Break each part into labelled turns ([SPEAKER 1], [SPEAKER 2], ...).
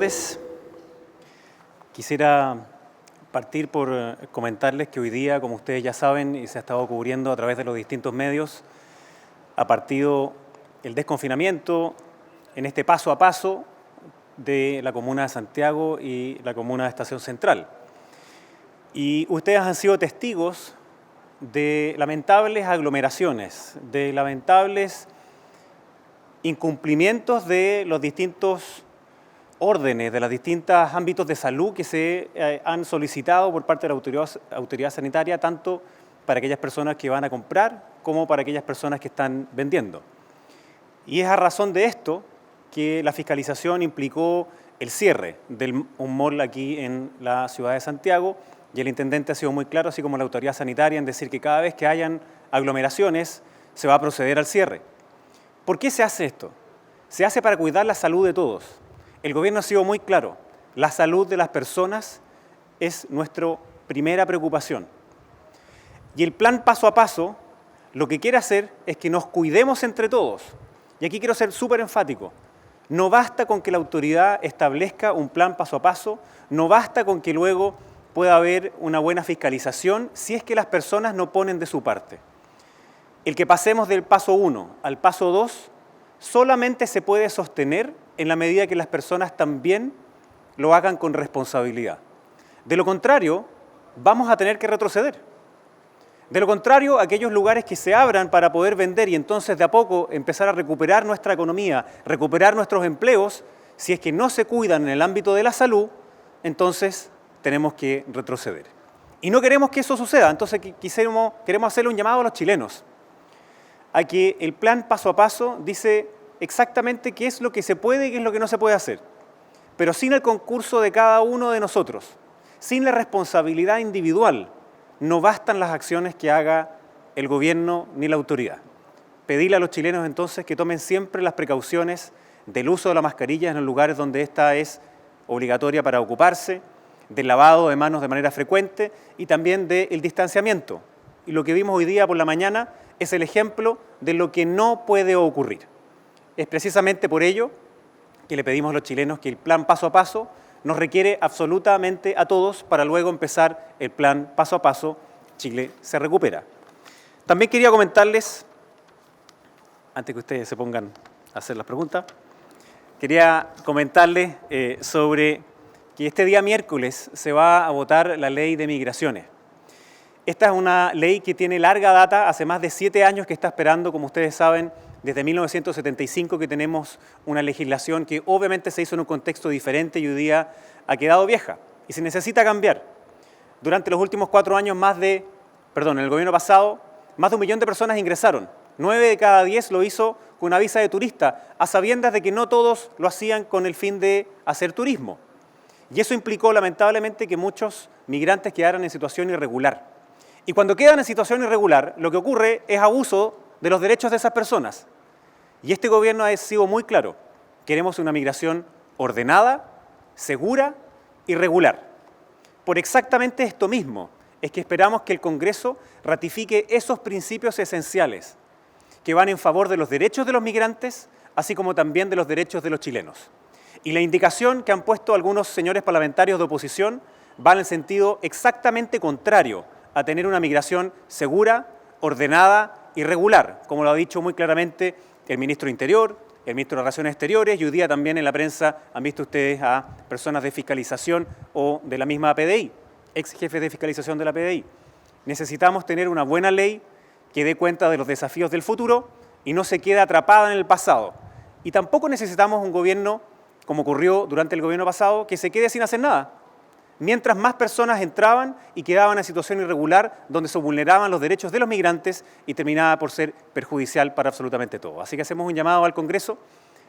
[SPEAKER 1] tardes. Quisiera partir por comentarles que hoy día, como ustedes ya saben, y se ha estado cubriendo a través de los distintos medios, ha partido el desconfinamiento en este paso a paso de la comuna de Santiago y la comuna de Estación Central. Y ustedes han sido testigos de lamentables aglomeraciones, de lamentables incumplimientos de los distintos órdenes, de los distintos ámbitos de salud que se han solicitado por parte de la autoridad sanitaria, tanto para aquellas personas que van a comprar como para aquellas personas que están vendiendo. Y es a razón de esto que la fiscalización implicó el cierre de un mall aquí en la ciudad de Santiago, y el intendente ha sido muy claro, así como la autoridad sanitaria, en decir que cada vez que hayan aglomeraciones se va a proceder al cierre. ¿Por qué se hace esto? Se hace para cuidar la salud de todos. El gobierno ha sido muy claro, la salud de las personas es nuestra primera preocupación. Y el plan paso a paso lo que quiere hacer es que nos cuidemos entre todos. Y aquí quiero ser súper enfático. No basta con que la autoridad establezca un plan paso a paso, no basta con que luego pueda haber una buena fiscalización si es que las personas no ponen de su parte. El que pasemos del paso 1 al paso 2 solamente se puede sostener en la medida que las personas también lo hagan con responsabilidad. De lo contrario, vamos a tener que retroceder. De lo contrario, aquellos lugares que se abran para poder vender y entonces de a poco empezar a recuperar nuestra economía, recuperar nuestros empleos, si es que no se cuidan en el ámbito de la salud, entonces tenemos que retroceder. Y no queremos que eso suceda, entonces queremos hacerle un llamado a los chilenos, a que el plan paso a paso dice exactamente qué es lo que se puede y qué es lo que no se puede hacer, pero sin el concurso de cada uno de nosotros, sin la responsabilidad individual, no bastan las acciones que haga el gobierno ni la autoridad. Pedirle a los chilenos entonces que tomen siempre las precauciones del uso de la mascarilla en los lugares donde esta es obligatoria para ocuparse, del lavado de manos de manera frecuente y también del distanciamiento. Y lo que vimos hoy día por la mañana es el ejemplo de lo que no puede ocurrir. Es precisamente por ello que le pedimos a los chilenos que el plan paso a paso nos requiere absolutamente a todos para luego empezar el plan paso a paso, Chile se recupera. También quería comentarles, antes que ustedes se pongan a hacer las preguntas, quería comentarles sobre que este día miércoles se va a votar la ley de migraciones. Esta es una ley que tiene larga data, hace más de 7 años que está esperando, como ustedes saben, desde 1975 que tenemos una legislación que obviamente se hizo en un contexto diferente y hoy día ha quedado vieja y se necesita cambiar. Durante los últimos 4 años en el gobierno pasado, más de 1 millón de personas ingresaron. 9 de cada 10 lo hizo con una visa de turista, a sabiendas de que no todos lo hacían con el fin de hacer turismo. Y eso implicó lamentablemente que muchos migrantes quedaran en situación irregular. Y cuando quedan en situación irregular, lo que ocurre es abuso de los derechos de esas personas. Y este gobierno ha sido muy claro. Queremos una migración ordenada, segura y regular. Por exactamente esto mismo es que esperamos que el Congreso ratifique esos principios esenciales que van en favor de los derechos de los migrantes, así como también de los derechos de los chilenos. Y la indicación que han puesto algunos señores parlamentarios de oposición va en el sentido exactamente contrario a tener una migración segura, ordenada y regular, como lo ha dicho muy claramente el ministro de Interior, el ministro de Relaciones Exteriores, y hoy día también en la prensa han visto ustedes a personas de fiscalización o de la misma PDI, ex jefes de fiscalización de la PDI. Necesitamos tener una buena ley que dé cuenta de los desafíos del futuro y no se quede atrapada en el pasado. Y tampoco necesitamos un gobierno, como ocurrió durante el gobierno pasado, que se quede sin hacer nada. Mientras más personas entraban y quedaban en situación irregular, donde se vulneraban los derechos de los migrantes y terminaba por ser perjudicial para absolutamente todo. Así que hacemos un llamado al Congreso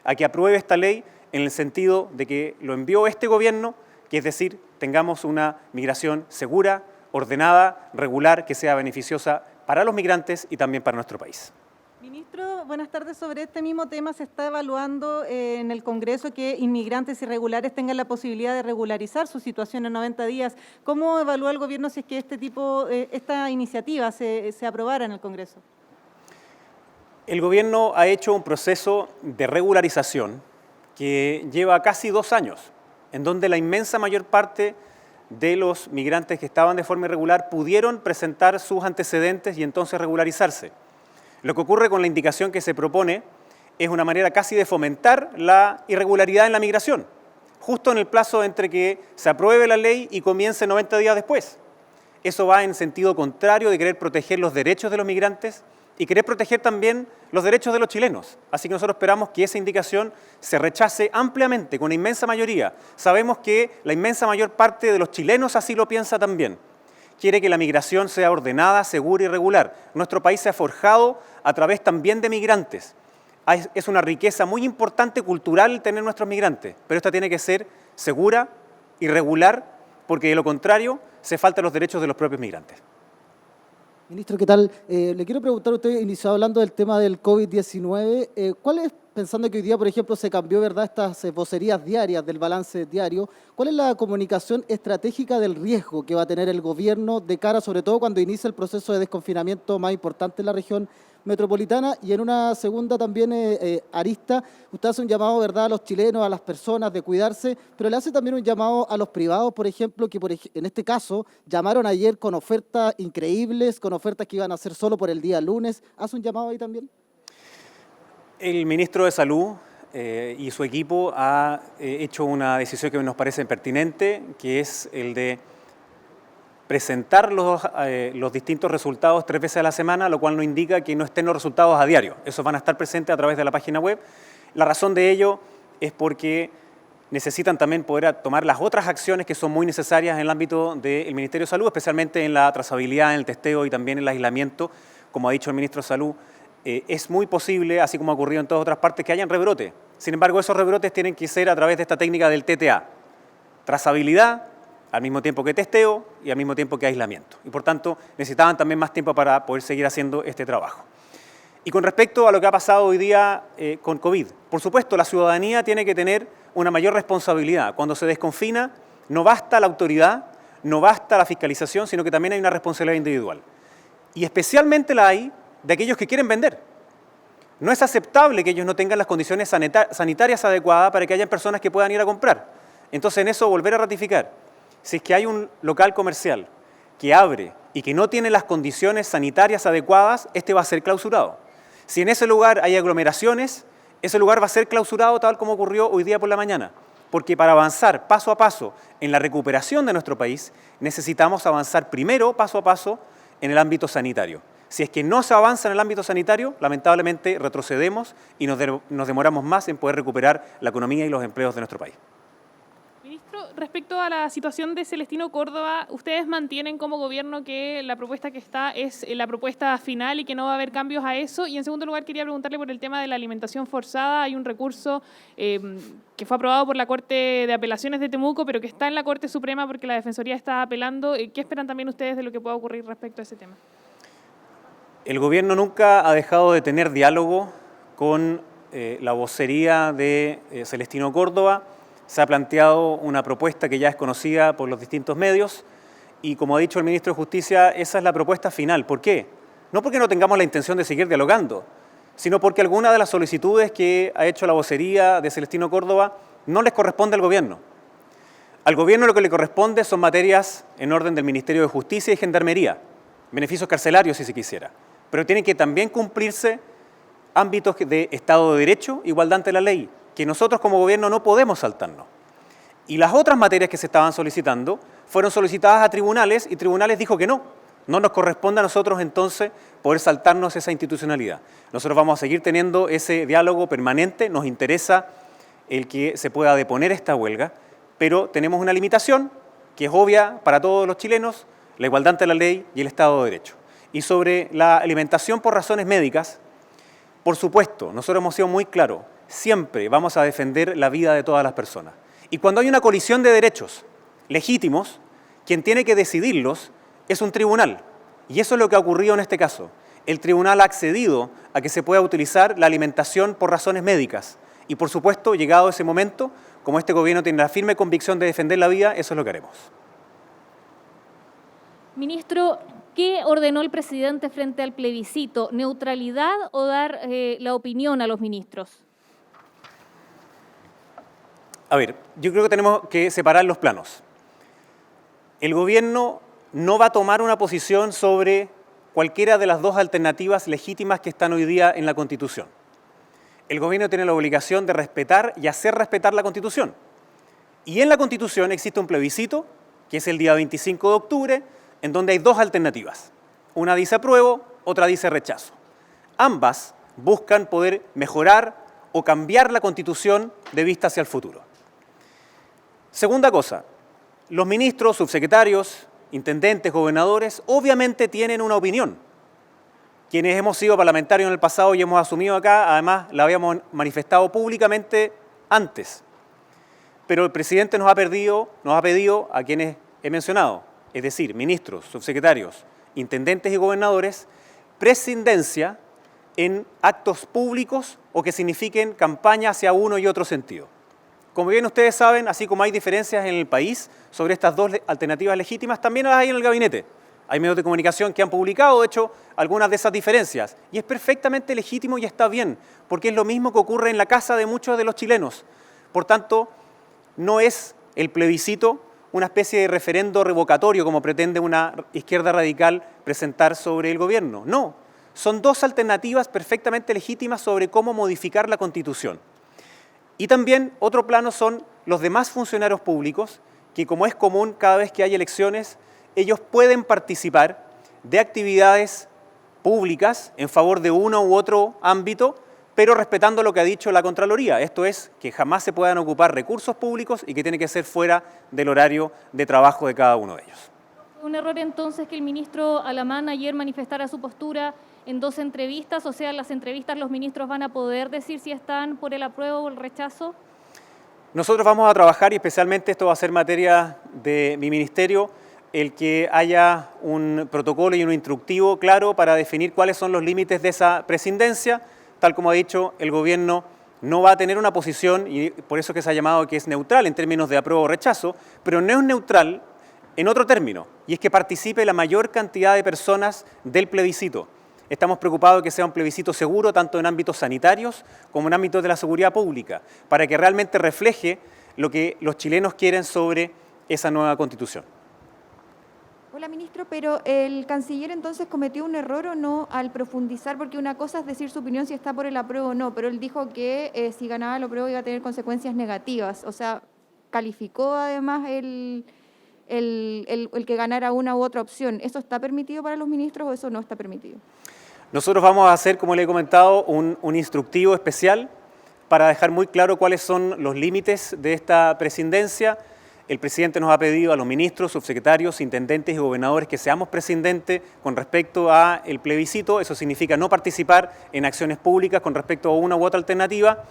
[SPEAKER 1] a que apruebe esta ley en el sentido de que lo envió este gobierno, que es decir, tengamos una migración segura, ordenada, regular, que sea beneficiosa para los migrantes y también para nuestro país.
[SPEAKER 2] Ministro, buenas tardes. Sobre este mismo tema se está evaluando en el Congreso que inmigrantes irregulares tengan la posibilidad de regularizar su situación en 90 días. ¿Cómo evalúa el gobierno si es que esta iniciativa se aprobara en el Congreso?
[SPEAKER 1] El gobierno ha hecho un proceso de regularización que lleva casi 2 años. en donde la inmensa mayor parte de los migrantes que estaban de forma irregular pudieron presentar sus antecedentes y entonces regularizarse. Lo que ocurre con la indicación que se propone es una manera casi de fomentar la irregularidad en la migración, justo en el plazo entre que se apruebe la ley y comience 90 días después. Eso va en sentido contrario de querer proteger los derechos de los migrantes y querer proteger también los derechos de los chilenos. Así que nosotros esperamos que esa indicación se rechace ampliamente, con una inmensa mayoría. Sabemos que la inmensa mayor parte de los chilenos así lo piensa también. Quiere que la migración sea ordenada, segura y regular. Nuestro país se ha forjado a través también de migrantes. Es una riqueza muy importante cultural tener nuestros migrantes, pero esta tiene que ser segura y regular, porque de lo contrario se faltan los derechos de los propios migrantes.
[SPEAKER 3] Ministro, ¿qué tal? Le quiero preguntar, usted inició hablando del tema del COVID-19. ¿Cuál es, pensando que hoy día, por ejemplo, se cambió, ¿verdad?, estas vocerías diarias del balance diario, cuál es la comunicación estratégica del riesgo que va a tener el gobierno de cara, sobre todo cuando inicia el proceso de desconfinamiento más importante en la región metropolitana? Y en una segunda también arista, usted hace un llamado, ¿verdad?, a los chilenos, a las personas de cuidarse, pero le hace también un llamado a los privados, por ejemplo, que en este caso llamaron ayer con ofertas increíbles, con ofertas que iban a hacer solo por el día lunes. ¿Hace un llamado ahí también?
[SPEAKER 1] El ministro de Salud y su equipo ha hecho una decisión que nos parece pertinente, que es el de presentar los distintos resultados 3 veces a la semana, lo cual no indica que no estén los resultados a diario. Esos van a estar presentes a través de la página web. La razón de ello es porque necesitan también poder tomar las otras acciones que son muy necesarias en el ámbito del Ministerio de Salud, especialmente en la trazabilidad, en el testeo y también en el aislamiento. Como ha dicho el ministro de Salud, es muy posible, así como ha ocurrido en todas otras partes, que hayan rebrotes. Sin embargo, esos rebrotes tienen que ser a través de esta técnica del TTA. Trazabilidad, al mismo tiempo que testeo y al mismo tiempo que aislamiento. Y por tanto, necesitaban también más tiempo para poder seguir haciendo este trabajo. Y con respecto a lo que ha pasado hoy día con COVID, por supuesto, la ciudadanía tiene que tener una mayor responsabilidad. Cuando se desconfina, no basta la autoridad, no basta la fiscalización, sino que también hay una responsabilidad individual. Y especialmente la hay de aquellos que quieren vender. No es aceptable que ellos no tengan las condiciones sanitarias adecuadas para que haya personas que puedan ir a comprar. Entonces, en eso volver a ratificar. Si es que hay un local comercial que abre y que no tiene las condiciones sanitarias adecuadas, este va a ser clausurado. Si en ese lugar hay aglomeraciones, ese lugar va a ser clausurado tal como ocurrió hoy día por la mañana. Porque para avanzar paso a paso en la recuperación de nuestro país, necesitamos avanzar primero, paso a paso, en el ámbito sanitario. Si es que no se avanza en el ámbito sanitario, lamentablemente retrocedemos y nos demoramos más en poder recuperar la economía y los empleos de nuestro país.
[SPEAKER 4] Ministro, respecto a la situación de Celestino Córdoba, ¿ustedes mantienen como gobierno que la propuesta que está es la propuesta final y que no va a haber cambios a eso? Y en segundo lugar, quería preguntarle por el tema de la alimentación forzada. Hay un recurso que fue aprobado por la Corte de Apelaciones de Temuco, pero que está en la Corte Suprema porque la Defensoría está apelando. ¿Qué esperan también ustedes de lo que pueda ocurrir respecto a ese tema?
[SPEAKER 1] El gobierno nunca ha dejado de tener diálogo con la vocería de Celestino Córdoba. Se ha planteado una propuesta que ya es conocida por los distintos medios y, como ha dicho el ministro de Justicia, esa es la propuesta final. ¿Por qué? No porque no tengamos la intención de seguir dialogando, sino porque alguna de las solicitudes que ha hecho la vocería de Celestino Córdoba no les corresponde al gobierno. Al gobierno lo que le corresponde son materias en orden del Ministerio de Justicia y Gendarmería, beneficios carcelarios si se quisiera, pero tienen que también cumplirse ámbitos de Estado de Derecho, igualdad ante la ley, que nosotros como gobierno no podemos saltarnos. Y las otras materias que se estaban solicitando fueron solicitadas a tribunales y tribunales dijo que no. No nos corresponde a nosotros entonces poder saltarnos esa institucionalidad. Nosotros vamos a seguir teniendo ese diálogo permanente, nos interesa el que se pueda deponer esta huelga, pero tenemos una limitación que es obvia para todos los chilenos, la igualdad ante la ley y el Estado de Derecho. Y sobre la alimentación por razones médicas, por supuesto, nosotros hemos sido muy claros, siempre vamos a defender la vida de todas las personas. Y cuando hay una colisión de derechos legítimos, quien tiene que decidirlos es un tribunal. Y eso es lo que ha ocurrido en este caso. El tribunal ha accedido a que se pueda utilizar la alimentación por razones médicas. Y por supuesto, llegado ese momento, como este gobierno tiene la firme convicción de defender la vida, eso es lo que haremos.
[SPEAKER 5] Ministro, ¿qué ordenó el presidente frente al plebiscito? ¿Neutralidad o dar la opinión a los ministros?
[SPEAKER 1] A ver, yo creo que tenemos que separar los planos. El gobierno no va a tomar una posición sobre cualquiera de las dos alternativas legítimas que están hoy día en la Constitución. El gobierno tiene la obligación de respetar y hacer respetar la Constitución. Y en la Constitución existe un plebiscito, que es el día 25 de octubre, en donde hay dos alternativas. Una dice apruebo, otra dice rechazo. Ambas buscan poder mejorar o cambiar la Constitución de vista hacia el futuro. Segunda cosa, los ministros, subsecretarios, intendentes, gobernadores, obviamente tienen una opinión. Quienes hemos sido parlamentarios en el pasado y hemos asumido acá, además la habíamos manifestado públicamente antes. Pero el presidente nos ha pedido a quienes he mencionado, es decir, ministros, subsecretarios, intendentes y gobernadores, prescindencia en actos públicos o que signifiquen campaña hacia uno y otro sentido. Como bien ustedes saben, así como hay diferencias en el país sobre estas dos alternativas legítimas, también las hay en el gabinete. Hay medios de comunicación que han publicado, de hecho, algunas de esas diferencias. Y es perfectamente legítimo y está bien, porque es lo mismo que ocurre en la casa de muchos de los chilenos. Por tanto, no es el plebiscito una especie de referendo revocatorio, como pretende una izquierda radical presentar sobre el gobierno. No, son dos alternativas perfectamente legítimas sobre cómo modificar la Constitución. Y también otro plano son los demás funcionarios públicos, que como es común cada vez que hay elecciones, ellos pueden participar de actividades públicas en favor de uno u otro ámbito, pero respetando lo que ha dicho la Contraloría. Esto es, que jamás se puedan ocupar recursos públicos y que tiene que ser fuera del horario de trabajo de cada uno de ellos.
[SPEAKER 5] ¿Un error entonces que el ministro Alamán ayer manifestara su postura en dos entrevistas? O sea, en las entrevistas los ministros van a poder decir si están por el apruebo o el rechazo.
[SPEAKER 1] Nosotros vamos a trabajar, y especialmente esto va a ser materia de mi ministerio, el que haya un protocolo y un instructivo claro para definir cuáles son los límites de esa prescindencia. Tal como ha dicho, el gobierno no va a tener una posición, y por eso que se ha llamado que es neutral en términos de apruebo o rechazo, pero no es neutral en otro término, y es que participe la mayor cantidad de personas del plebiscito. Estamos preocupados de que sea un plebiscito seguro, tanto en ámbitos sanitarios como en ámbitos de la seguridad pública, para que realmente refleje lo que los chilenos quieren sobre esa nueva Constitución.
[SPEAKER 6] Hola, ministro, pero ¿el canciller entonces cometió un error o no al profundizar? Porque una cosa es decir su opinión si está por el apruebo o no, pero él dijo que si ganaba el apruebo iba a tener consecuencias negativas. O sea, calificó además el que ganara una u otra opción. ¿Eso está permitido para los ministros o eso no está permitido?
[SPEAKER 1] Nosotros vamos a hacer, como le he comentado, un instructivo especial para dejar muy claro cuáles son los límites de esta prescindencia. El presidente nos ha pedido a los ministros, subsecretarios, intendentes y gobernadores que seamos prescindentes con respecto al plebiscito. Eso significa no participar en acciones públicas con respecto a una u otra alternativa.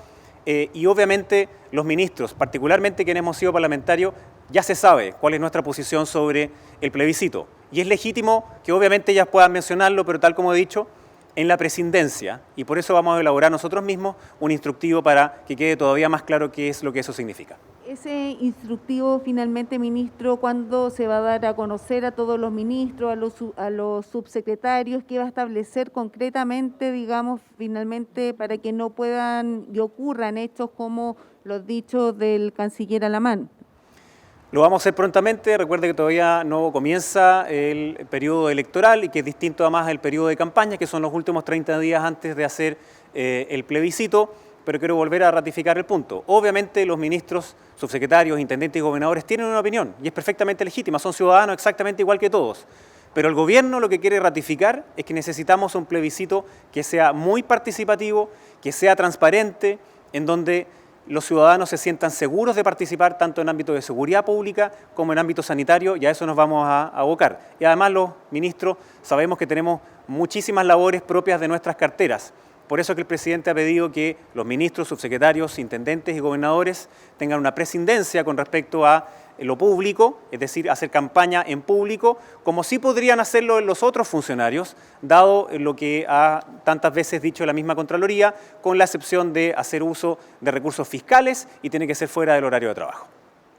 [SPEAKER 1] Y obviamente los ministros, particularmente quienes hemos sido parlamentarios, ya se sabe cuál es nuestra posición sobre el plebiscito. Y es legítimo que obviamente ellas puedan mencionarlo, pero tal como he dicho, en la prescindencia. Y por eso vamos a elaborar nosotros mismos un instructivo para que quede todavía más claro qué es lo que eso significa.
[SPEAKER 7] Ese instructivo finalmente, ministro, ¿cuándo se va a dar a conocer a todos los ministros, a los subsecretarios? ¿Qué va a establecer concretamente, digamos, finalmente, para que no puedan y ocurran hechos como los dichos del canciller Alamán?
[SPEAKER 1] Lo vamos a hacer prontamente. Recuerde que todavía no comienza el periodo electoral y que es distinto además del periodo de campaña, que son los últimos 30 días antes de hacer el plebiscito. Pero quiero volver a ratificar el punto. Obviamente los ministros, subsecretarios, intendentes y gobernadores tienen una opinión y es perfectamente legítima, son ciudadanos exactamente igual que todos. Pero el gobierno lo que quiere ratificar es que necesitamos un plebiscito que sea muy participativo, que sea transparente, en donde los ciudadanos se sientan seguros de participar tanto en ámbito de seguridad pública como en ámbito sanitario, y a eso nos vamos a abocar. Y además los ministros sabemos que tenemos muchísimas labores propias de nuestras carteras. Por eso que el presidente ha pedido que los ministros, subsecretarios, intendentes y gobernadores tengan una prescindencia con respecto a lo público, es decir, hacer campaña en público, como sí podrían hacerlo los otros funcionarios, dado lo que ha tantas veces dicho la misma Contraloría, con la excepción de hacer uso de recursos fiscales y tiene que ser fuera del horario de trabajo.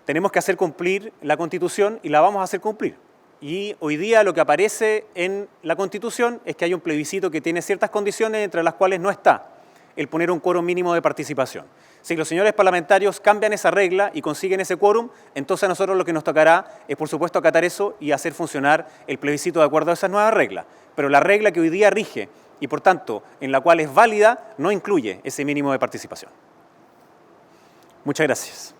[SPEAKER 1] Tenemos que hacer cumplir la Constitución y la vamos a hacer cumplir. Y hoy día lo que aparece en la Constitución es que hay un plebiscito que tiene ciertas condiciones, entre las cuales no está el poner un quórum mínimo de participación. Si los señores parlamentarios cambian esa regla y consiguen ese quórum, entonces a nosotros lo que nos tocará es, por supuesto, acatar eso y hacer funcionar el plebiscito de acuerdo a esas nuevas reglas. Pero la regla que hoy día rige y, por tanto, en la cual es válida, no incluye ese mínimo de participación. Muchas gracias.